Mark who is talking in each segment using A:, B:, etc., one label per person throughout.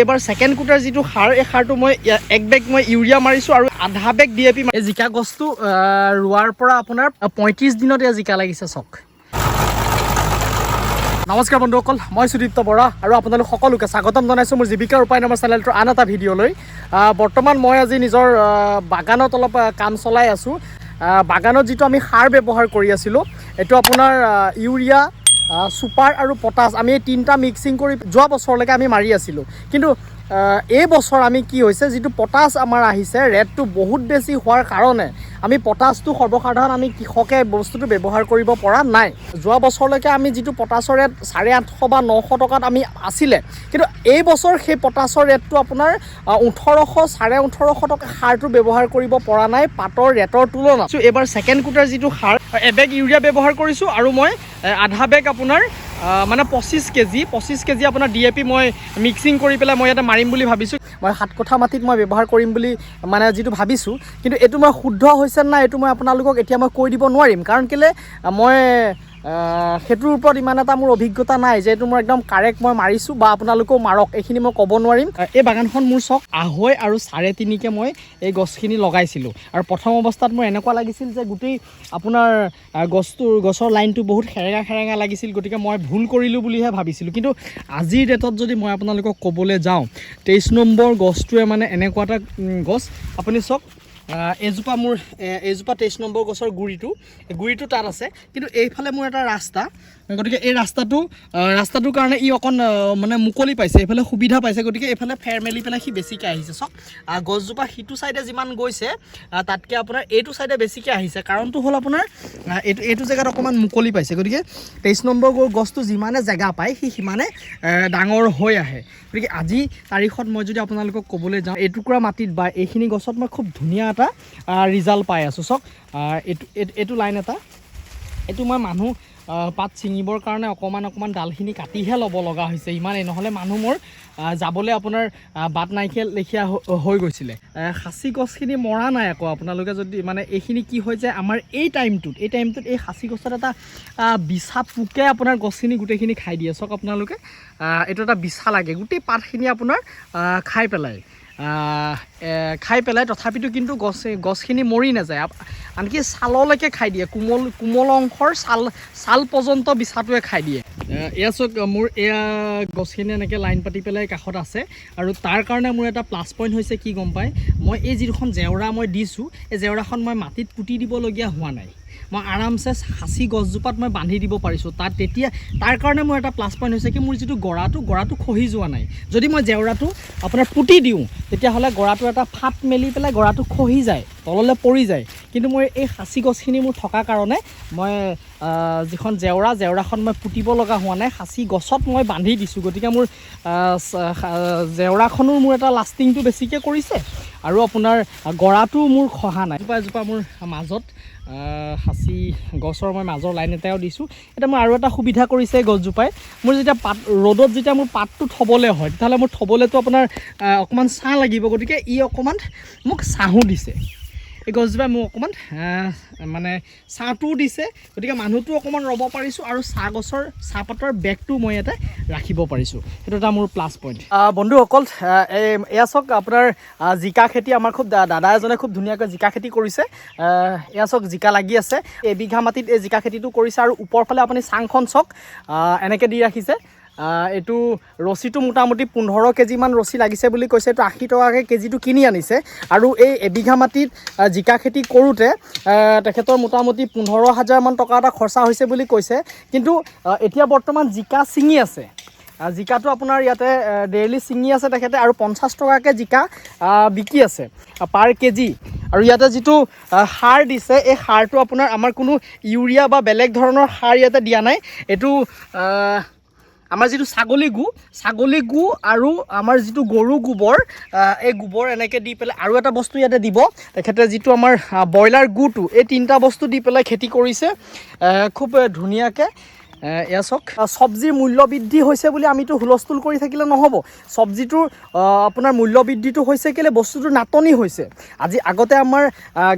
A: এবাৰ সেকেন্ড কুটাৰ যিটো সাৰ এই সাৰটো মই এক বেগ মই ইউৰিয়া মাৰিছোঁ আৰু আধা বেগ DAP এই জিকা গছটো ৰোৱাৰ পৰা আপোনাৰ 35 দিনত এই জিকা লাগিছে চাওক। নমস্কাৰ বন্ধুসকল, মই সুদীপ্ত বৰা আৰু আপোনালোক সকলোকে স্বাগতম জনাইছোঁ মোৰ জীৱিকাৰ উপায় নামৰ চেনেলটোৰ আন এটা ভিডিঅ'লৈ। বৰ্তমান মই আজি নিজৰ বাগানত অলপ কাম চলাই আছোঁ। বাগানত যিটো আমি সাৰ ব্যৱহাৰ কৰি আছিলোঁ এইটো আপোনাৰ ইউৰিয়া, সুপাৰ আৰু পটাছ আমি এই তিনিটা মিক্সিং কৰি যোৱা বছৰলৈকে আমি মাৰি আছিলোঁ। কিন্তু এই বছৰ আমি কি হৈছে, যিটো পটাছ আমাৰ আহিছে ৰেটটো বহুত বেছি হোৱাৰ কাৰণে আমি পটাছটো সৰ্বসাধাৰণ আমি কৃষকে বস্তুটো ব্যৱহাৰ কৰিব পৰা নাই। যোৱা বছৰলৈকে আমি যিটো পটাছৰ ৰেট 850 বা 900 টকাত আমি আছিলে, কিন্তু এই বছৰ সেই পটাছৰ ৰেটটো আপোনাৰ 1800 1850 টকা সাৰটো ব্যৱহাৰ কৰিব পৰা নাই পাতৰ ৰেটৰ তুলনাত। এইবাৰ সেকেন্ড কুটাৰ যিটো সাৰ এবেগ ইউৰিয়া ব্যৱহাৰ কৰিছোঁ আৰু মই আধা বেগ আপোনাৰ মানে 25 কেজি আপোনাৰ DAP মই মিক্সিং কৰি পেলাই মই ইয়াতে মাৰিম বুলি ভাবিছোঁ। মই 7 কঠা মাটিত মই ব্যৱহাৰ কৰিম বুলি মানে যিটো ভাবিছোঁ, কিন্তু এইটো মই শুদ্ধ হৈছে নাই এইটো মই আপোনালোকক এতিয়া মই কৈ দিব নোৱাৰিম। কাৰণ কেলৈ মই সেইটোৰ ওপৰত ইমান এটা মোৰ অভিজ্ঞতা নাই যে এইটো মই একদম কাৰেক্ট মই মাৰিছোঁ বা আপোনালোকেও মাৰক, এইখিনি মই ক'ব নোৱাৰিম। এই বাগানখন মোৰ চক 2.5 আৰু 3.5কে মই এই গছখিনি লগাইছিলোঁ আৰু প্ৰথম অৱস্থাত মোৰ এনেকুৱা লাগিছিল যে গোটেই আপোনাৰ গছৰ লাইনটো বহুত খেৰেঙা লাগিছিল, গতিকে মই ভুল কৰিলোঁ বুলিহে ভাবিছিলোঁ। কিন্তু আজিৰ ডেটত যদি মই আপোনালোকক ক'বলৈ যাওঁ, 23 নম্বৰ গছটোৱে মানে এনেকুৱা এটা গছ, আপুনি চাওক এইজোপা 23 নম্বৰ গছৰ গুৰিটো তাত আছে, কিন্তু এইফালে মোৰ এটা ৰাস্তা, গতিকে এই ৰাস্তাটোৰ কাৰণে ই অকণ মানে মুকলি পাইছে, এইফালে সুবিধা পাইছে, গতিকে এইফালে ফেৰ মেলি পেলাই সি বেছিকৈ আহিছে। চাওক গছজোপা সিটো ছাইডে যিমান গৈছে তাতকৈ আপোনাৰ এইটো ছাইডে বেছিকৈ আহিছে। কাৰণটো হ'ল আপোনাৰ এইটো জেগাত অকণমান মুকলি পাইছে, গতিকে 23 নম্বৰ গছটো যিমানে জেগা পায় সি সিমানে ডাঙৰ হৈ আহে। গতিকে আজি তাৰিখত মই যদি আপোনালোকক ক'বলৈ যাওঁ, এইটুকুৰা মাটিত বা এইখিনি গছত মই খুব ধুনীয়া এটা ৰিজাল্ট পাই আছোঁ। চাওক এইটো লাইন এটা, এইটো মই মানুহ পাত ছিঙিবৰ কাৰণে অকণমান ডালখিনি কাটিহে ল'ব লগা হৈছে, ইমানেই নহ'লে মানুহ মোৰ যাবলৈ আপোনাৰ বাট নাইকিয়া লেখীয়া হৈ গৈছিলে। সাঁচি গছখিনি মৰা নাই আকৌ, আপোনালোকে যদি মানে এইখিনি কি হৈ যায় আমাৰ এই টাইমটোত এই সাঁচি গছত এটা বিছা পোকে আপোনাৰ গছখিনি গোটেইখিনি খাই দিয়ে। চাওক আপোনালোকে এইটো এটা বিছা লাগে, গোটেই পাতখিনি আপোনাৰ খাই পেলাই তথাপিতো কিন্তু গছখিনি মৰি নাযায়, আনকি ছাললৈকে খাই দিয়ে, কোমল অংশৰ ছাল পৰ্যন্ত বিছাটোৱে খাই দিয়ে। এয়া চাওক মোৰ এয়া গছখিনি এনেকৈ লাইন পাতি পেলাই কাষত আছে, আৰু তাৰ কাৰণে মোৰ এটা প্লাছ পইণ্ট হৈছে কি গম পায়, মই এই যিখন জেওৰা মই দিছোঁ এই জেওৰাখন মই মাটিত পুতি দিবলগীয়া হোৱা নাই, মই আৰামছে সাঁচি গছজোপাত মই বান্ধি দিব পাৰিছোঁ তাত। তাৰ কাৰণে মোৰ এটা প্লাছ পইণ্ট হৈছে কি মোৰ যিটো গৰাটো খহি যোৱা নাই। যদি মই জেওৰাটো আপোনাৰ পুতি দিওঁ তেতিয়াহ'লে গৰাটো এটা ফাট মেলি পেলাই গৰাটো খহি যায়, তললৈ পৰি যায়। কিন্তু মই এই সাঁচি গছখিনি মোৰ থকাৰ কাৰণে মই যিখন জেওৰাখন মই পুতিব লগা হোৱা নাই, সাঁচি গছত মই বান্ধি দিছোঁ, গতিকে মোৰ জেওৰাখনো মোৰ এটা লাষ্টিংটো বেছিকৈ কৰিছে আৰু আপোনাৰ গৰাটো মোৰ খহা নাই। এজোপা মোৰ মাজত সাঁচি গছৰ মই মাজৰ লাইন এটাও দিছোঁ। এতিয়া মই আৰু এটা সুবিধা কৰিছে গছজোপাই, মোৰ যেতিয়া ৰ'দত যেতিয়া মোৰ পাতটো থ'বলৈ হয় তেতিয়াহ'লে মোৰ থ'বলৈতো আপোনাৰ অকণমান ছাঁ লাগিব, গতিকে ই অকণমান মোক ছাঁহো দিছে। এই গছজোপাই মোক অকণমান মানে ছাঁটোও দিছে, গতিকে মানুহটো অকণমান ৰ'ব পাৰিছোঁ আৰু চাহপাতৰ বেগটো মই ইয়াতে ৰাখিব পাৰিছোঁ, সেইটো এটা মোৰ প্লাছ পইণ্ট। বন্ধুসকল এয়া চাওক আপোনাৰ জিকা খেতি, আমাৰ খুব দাদা এজনে খুব ধুনীয়াকৈ জিকা খেতি কৰিছে। এয়া চাওক জিকা লাগি আছে, এবিঘা মাটিত এই জিকা খেতিটো কৰিছে, আৰু ওপৰফালে আপুনি চাংখন চাওক এনেকৈ দি ৰাখিছে। এইটো ৰছীটো মোটামুটি 15 কেজিমান ৰছী লাগিছে বুলি কৈছে, এইটো 80 টকাকৈ কেজিটো কিনি আনিছে। আৰু এই এবিঘা মাটিত জিকা খেতি কৰোঁতে তেখেতৰ মোটামুটি 15,000 মান টকা এটা খৰচা হৈছে বুলি কৈছে। কিন্তু এতিয়া বৰ্তমান জিকা ছিঙি আছে, জিকাটো আপোনাৰ ইয়াতে ডেইলি ছিঙি আছে তেখেতে, আৰু 50 টকাকৈ জিকা বিকি আছে পাৰ কেজি। আৰু ইয়াতে যিটো সাৰ দিছে এই সাৰটো আপোনাৰ আমাৰ কোনো ইউৰিয়া বা বেলেগ ধৰণৰ সাৰ ইয়াতে দিয়া নাই, এইটো আমাৰ যিটো ছাগলী গু আৰু আমাৰ যিটো গৰু গোবৰ, এই গোবৰ এনেকৈ দি পেলাই আৰু এটা বস্তু ইয়াতে দিব তেখেতে, যিটো আমাৰ ব্ৰইলাৰ গুটো, এই তিনিটা বস্তু দি পেলাই খেতি কৰিছে খুব ধুনীয়াকৈ। এয়া চাওক চব্জিৰ মূল্য বৃদ্ধি হৈছে বুলি আমিতো হুলস্থুল কৰি থাকিলে নহ'ব চব্জিটোৰ আপোনাৰ মূল্য বৃদ্ধিটো হৈছে কেলৈ বস্তুটোৰ নাটনি হৈছে আজি আগতে আমাৰ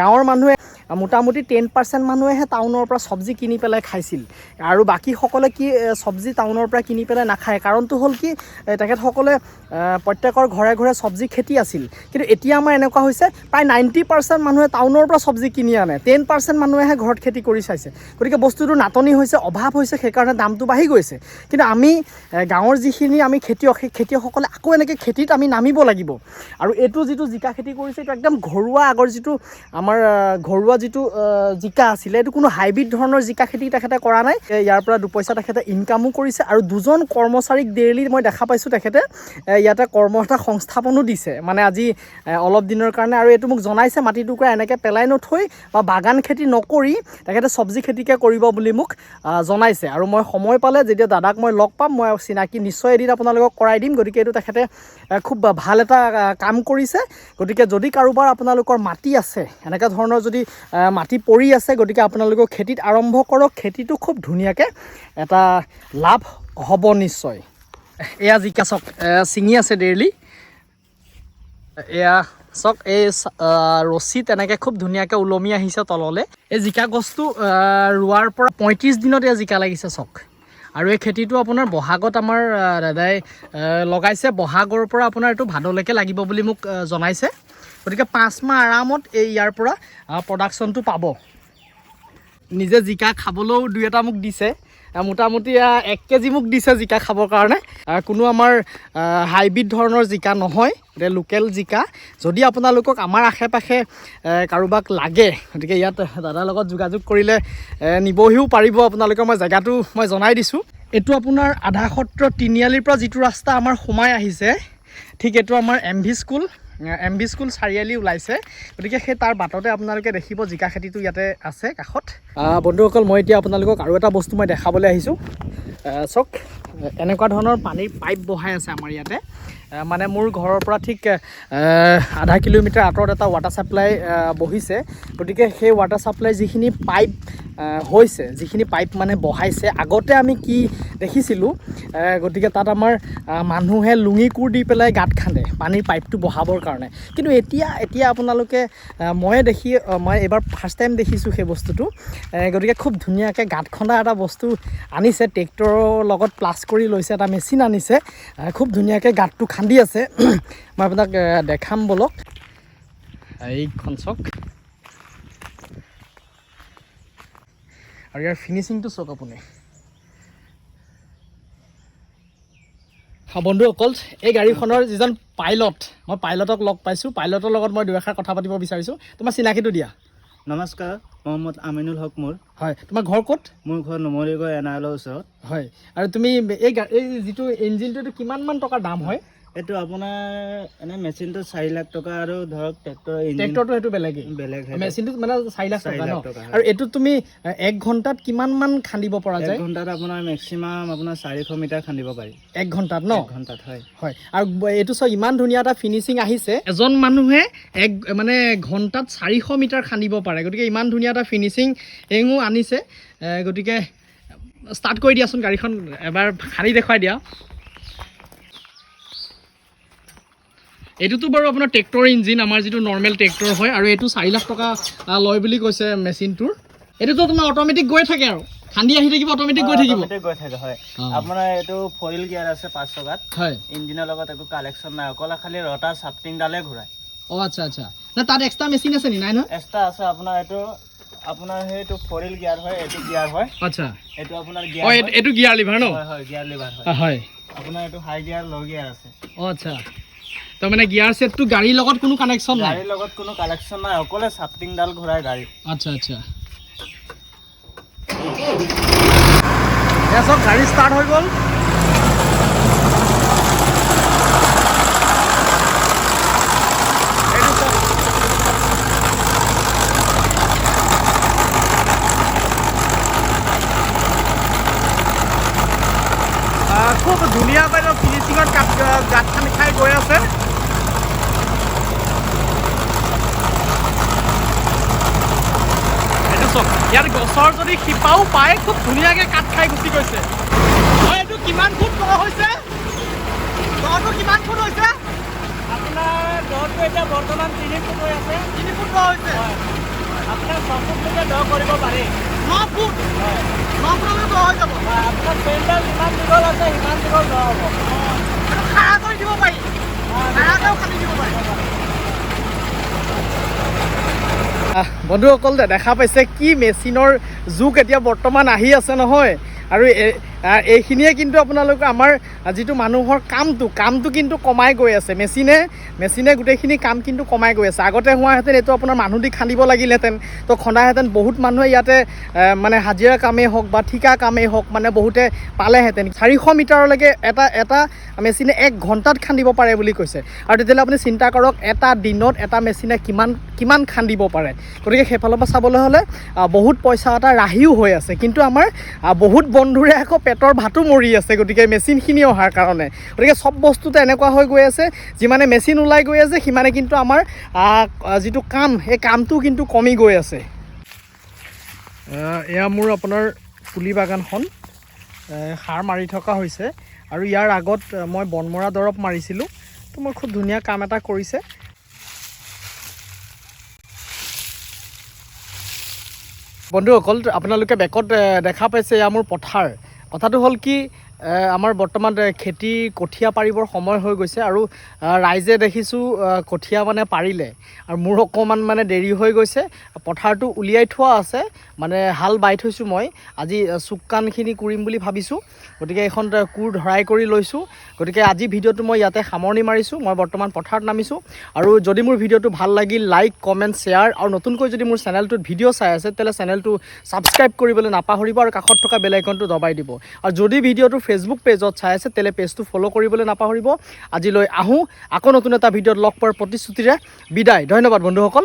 A: গাঁৱৰ মানুহে মোটামুটি 10% মানুহেহে টাউনৰ পৰা চব্জি কিনি পেলাই খাইছিল আৰু বাকীসকলে কি চব্জি টাউনৰ পৰা কিনি পেলাই নাখায় কাৰণটো হ'ল কি তেখেতসকলে প্ৰত্যেকৰ ঘৰে ঘৰে চব্জি খেতি আছিল কিন্তু এতিয়া আমাৰ এনেকুৱা হৈছে প্ৰায় 90% মানুহে টাউনৰ পৰা চব্জি কিনি আনে 10% মানুহেহে ঘৰত খেতি কৰি চাইছে গতিকে বস্তুটোৰ নাটনি হৈছে অভাৱ হৈছে সেইকাৰণে দামটো বাঢ়ি গৈছে কিন্তু আমি গাঁৱৰ যিখিনি আমি খেতিয়কসকলে আকৌ এনেকৈ খেতিত আমি নামিব লাগিব আৰু এইটো যিটো জিকা খেতি কৰিছে এইটো একদম ঘৰুৱা আগৰ যিটো আমাৰ ঘৰুৱা যিটো জিকা আছিলে এইটো কোনো হাইব্ৰিড ধৰণৰ জিকা খেতি তেখেতে কৰা নাই ইয়াৰ পৰা দুপইচা তেখেতে ইনকামো কৰিছে আৰু দুজন কৰ্মচাৰীক ডেইলি মই দেখা পাইছোঁ তেখেতে ইয়াতে কৰ্মসংস্থাপনো সংস্থাপনো দিছে মানে আজি অলপ দিনৰ কাৰণে আৰু এইটো মোক জনাইছে মাটি টুকুৰা এনেকৈ পেলাই নথৈ বা বাগান খেতি নকৰি তেখেতে চব্জি খেতিকে কৰিব বুলি মোক জনাইছে আৰু মই সময় পালে যেতিয়া দাদাক মই লগ পাম মই চিনাকি নিশ্চয় এদিন আপোনালোকক কৰাই দিম গতিকে এইটো তেখেতে খুব ভাল এটা কাম কৰিছে গতিকে যদি কাৰোবাৰ আপোনালোকৰ মাটি আছে এনেকুৱা ধৰণৰ যদি মাটি পৰি আছে গতিকে আপোনালোকৰ খেতিত আৰম্ভ কৰক খেতিটো খুব ধুনীয়াকৈ এটা লাভ হ'ব নিশ্চয় এয়া জিকা চাওক ছিঙি আছে ডেইলি এয়া চাওক এই ৰছী তেনেকৈ খুব ধুনীয়াকৈ ওলমি আহিছে তললৈ এই জিকা গছটো ৰোৱাৰ পৰা 35 দিনত এয়া জিকা লাগিছে চাওক আৰু এই খেতিটো আপোনাৰ বহাগত আমাৰ দাদাই লগাইছে বহাগৰ পৰা আপোনাৰ এইটো ভাদলৈকে লাগিব বুলি মোক জনাইছে গতিকে 5 মাহ আৰামত এই ইয়াৰ পৰা প্ৰডাকশ্যনটো পাব নিজে জিকা খাবলৈও দুই এটা মোক দিছে মোটামুটি 1 কেজি মোক দিছে জিকা খাবৰ কাৰণে কোনো আমাৰ হাইব্ৰিড ধৰণৰ জিকা নহয় এটা লোকেল জিকা যদি আপোনালোকক আমাৰ আশে পাশে কাৰোবাক লাগে গতিকে ইয়াত দাদাৰ লগত যোগাযোগ কৰিলে নিবহিও পাৰিব আপোনালোকে মই জেগাটো মই জনাই দিছোঁ এইটো আপোনাৰ আধা সত্ৰ তিনিআলিৰ পৰা যিটো ৰাস্তা আমাৰ সোমাই আহিছে ঠিক এইটো আমাৰ MV স্কুল চাৰিআলি ওলাইছে গতিকে সেই তাৰ বাটতে আপোনালোকে দেখিব জিকা খেতিটো ইয়াতে আছে কাষত বন্ধুসকল মই এতিয়া আপোনালোকক আৰু এটা বস্তু মই দেখাবলৈ আহিছোঁ চাওক এনেকুৱা ধৰণৰ পানীৰ পাইপ বহাই আছে আমাৰ ইয়াতে মানে মোৰ ঘৰৰ পৰা ঠিক আধা কিলোমিটাৰ আঁতৰত এটা ৱাটাৰ ছাপ্লাই বহিছে গতিকে সেই ৱাটাৰ ছাপ্লাই যিখিনি পাইপ হৈছে যিখিনি পাইপ মানে বহাইছে আগতে আমি কি দেখিছিলোঁ গতিকে তাত আমাৰ মানুহে লুঙি কোৰ দি পেলাই গাঁত খান্দে পানীৰ পাইপটো বহাবৰ কাৰণে কিন্তু এতিয়া আপোনালোকে মই এইবাৰ ফাৰ্ষ্ট টাইম দেখিছোঁ সেই বস্তুটো গতিকে খুব ধুনীয়াকৈ গাঁত খন্দা এটা বস্তু আনিছে ট্ৰেক্টৰৰ লগত প্লাছ কৰি লৈছে এটা মেচিন আনিছে খুব ধুনীয়াকৈ গাঁতটো খান্দি আছে মই আপোনাক দেখাম বলক এইখন চাওক আৰু ইয়াৰ ফিনিচিংটো চাওক আপুনি বন্ধুসকল এই গাড়ীখনৰ যিজন পাইলট মই পাইলটক লগ পাইছোঁ পাইলটৰ লগত মই দুই এষাৰ কথা পাতিব বিচাৰিছোঁ তোমাৰ চিনাকিটো দিয়া
B: নমস্কাৰ মহম্মদ আমিনুল হক মোৰ
A: হয় তোমাৰ ঘৰ ক'ত
B: মোৰ ঘৰ নুমলীগড় এনাৰলৰ ওচৰত
A: হয় আৰু তুমি এই যিটো ইঞ্জিনটো এইটো কিমানমান টকাৰ দাম হয়
B: এইটো আপোনাৰ এনে মেচিনটো 4 লাখ টকা আৰু ধৰক
A: ট্ৰেক্টৰটো সেইটো বেলেগ মেচিনটো মানে 4 লাখ টকা ন আৰু এইটো তুমি 1 ঘণ্টাত কিমানমান খান্দিব পৰা যায়
B: 1 ঘণ্টাত আপোনাৰ মেক্সিমাম আপোনাৰ 400 মিটাৰ খান্দিব পাৰি
A: 1 ঘণ্টাত ন
B: 1 ঘণ্টাত হয়
A: আৰু এইটো চব ইমান ধুনীয়া এটা ফিনিচিং আহিছে এজন মানুহে মানে ঘণ্টাত 400 মিটাৰ খান্দিব পাৰে গতিকে ইমান ধুনীয়া এটা ফিনিচিং এঙো আনিছে গতিকে ষ্টাৰ্ট কৰি দিয়াচোন গাড়ীখন এবাৰ খান্দি দেখুৱাই দিয়া এইটোতো বাৰু আপোনাৰ ট্ৰেক্টৰ ইঞ্জিন আমাৰ যিটো নৰ্মেল ট্ৰেক্টৰ হয় আৰু এইটো 4 লাখ টকা লয় বুলি কৈছে মেচিনটোৰ এইটোতো তোমাৰ অট'মেটিক গৈ থাকে আৰু খান্দি আহি থাকিব অট'মেটিক গৈ থাকিব
B: হয় আপোনাৰ এইটো 4 হুইল গিয়াৰ আছে 5 চকাত হয় ইঞ্জিনৰ লগত একো কালেকশ্যন নাই অকল খালি ৰটাৰ ছাফটিংডালে ঘূৰাই
A: আচ্ছা না তাত এক্সট্ৰা মেচিন আছে নি নাই ন
B: এক্সট্ৰা আছে আপোনাৰ সেইটো সেইটো 4 হুইল গিয়াৰ হয় এইটো গিয়াৰ হয়
A: আচ্ছা
B: এইটো আপোনাৰ গিয়াৰ
A: এইটো গিয়াৰ লিভাৰ ন
B: হয় গিয়াৰ লিভাৰ
A: হয়
B: আপোনাৰ এইটো হাই গিয়াৰ ল' গিয়াৰ আছে
A: আচ্ছা তাৰ মানে গিয়াৰ সেটটো গাড়ীৰ লগত কোনো কানেকশ্যন নাই
B: গাড়ীৰ লগত কোনো কানেকশ্যন নাই অকলে ছাফটিংডাল ঘূৰাই গাড়ী
A: আচ্ছা সব গাড়ী ষ্টাৰ্ট হৈ গ'ল খুব ধুনীয়াকৈ ফিনিচিঙত গাঁত খান্দি খাই গৈ আছে এইটো চব ইয়াৰ গছৰ যদি শিপাও পায় খুব ধুনীয়াকৈ কাট খাই গুচি গৈছে। এইটো কিমান ফুট দ হৈছে? দটো কিমান ফুট হৈছে?
B: আপোনাৰ দহটো এতিয়া বৰ্তমান 3 ফুট হৈ আছে।
A: 3 ফুট দ হৈছে।
B: আপোনাৰ 6 ফুটলৈকে দ কৰিব পাৰি।
A: 9 ফুট? 9 ফুটলৈকে দ হৈ যাব।
B: আপোনাৰ পেণ্ডেল যিমান দীঘল আছে সিমান দীঘল দ হ'ব।
A: এইটো খাৰা কৰি দিব পাৰি, খাৰাকৈও কাটি দিব পাৰি। বন্ধুসকল দেখা পাইছে কি মেচিনৰ যুগ এতিয়া বৰ্তমান আহি আছে নহয়। আৰু এইখিনিয়ে কিন্তু আপোনালোকে আমাৰ যিটো মানুহৰ কামটো কিন্তু কমাই গৈ আছে। মেচিনে গোটেইখিনি কাম কিন্তু কমাই গৈ আছে। আগতে হোৱাহেঁতেন এইটো আপোনাৰ মানুহ দি খান্দিব লাগিলহেঁতেন, তো খন্দাহেঁতেন বহুত মানুহে ইয়াতে মানে হাজিৰা কামেই হওক বা ঠিকা কামেই হওক মানে বহুতে পালেহেঁতেন। 400 মিটাৰলৈকে এটা মেচিনে 1 ঘণ্টাত খান্দিব পাৰে বুলি কৈছে। আৰু তেতিয়াহ'লে আপুনি চিন্তা কৰক এটা দিনত এটা মেচিনে কিমান খান্দিব পাৰে। গতিকে সেইফালৰ পৰা চাবলৈ হ'লে বহুত পইচা এটা ৰাহিও হৈ আছে। কিন্তু আমাৰ বহুত বন্ধুৰে আকৌ পেটৰ ভাতো মৰি আছে গতিকে মেচিনখিনি অহাৰ কাৰণে। গতিকে চব বস্তুতে এনেকুৱা হৈ গৈ আছে, যিমানে মেচিন ওলাই গৈ আছে সিমানে কিন্তু আমাৰ যিটো কাম সেই কামটো কিন্তু কমি গৈ আছে। এয়া মোৰ আপোনাৰ পুলি বাগানখন সাৰ মাৰি থকা হৈছে। আৰু ইয়াৰ আগত মই বনমৰা দৰৱ মাৰিছিলোঁ, তো মই খুব ধুনীয়া কাম এটা কৰিছে। বন্ধুসকল আপোনালোকে বেকত দেখা পাইছে এয়া মোৰ পথাৰ। কথাটো হ'ল কি আমাৰ বৰ্তমান খেতি কঠীয়া পাৰিবৰ সময় হৈ গৈছে আৰু ৰাইজে দেখিছোঁ কঠীয়া মানে পাৰিলে আৰু মোৰ অকণমান মানে দেৰি হৈ গৈছে। পথাৰটো উলিয়াই থোৱা আছে, মানে হাল বাই থৈছোঁ মই। আজি চুক কাণখিনি কৰিম বুলি ভাবিছোঁ, গতিকে এইখন কোৰ ধৰাই কৰি লৈছোঁ। গতিকে আজি ভিডিঅ'টো মই ইয়াতে সামৰণি মাৰিছোঁ। মই বৰ্তমান পথাৰত নামিছোঁ। আৰু যদি মোৰ ভিডিঅ'টো ভাল লাগিল লাইক কমেণ্ট শ্বেয়াৰ আৰু নতুনকৈ যদি মোৰ চেনেলটোত ভিডিঅ' চাই আছে তেতিয়াহ'লে চেনেলটো ছাবস্ক্ৰাইব কৰিবলৈ নাপাহৰিব আৰু কাষত থকা বেল আইকনটো দবাই দিব। আৰু যদি ভিডিঅ'টো ফেচবুক পেজত চাই আছে তেতিয়াহ'লে পেজটো ফ'ল' কৰিবলৈ নাপাহৰিব। আজিলৈ আহোঁ, আকৌ নতুন এটা ভিডিঅ'ত লগ পোৱাৰ প্ৰতিশ্ৰুতিৰে বিদায়। ধন্যবাদ বন্ধুসকল।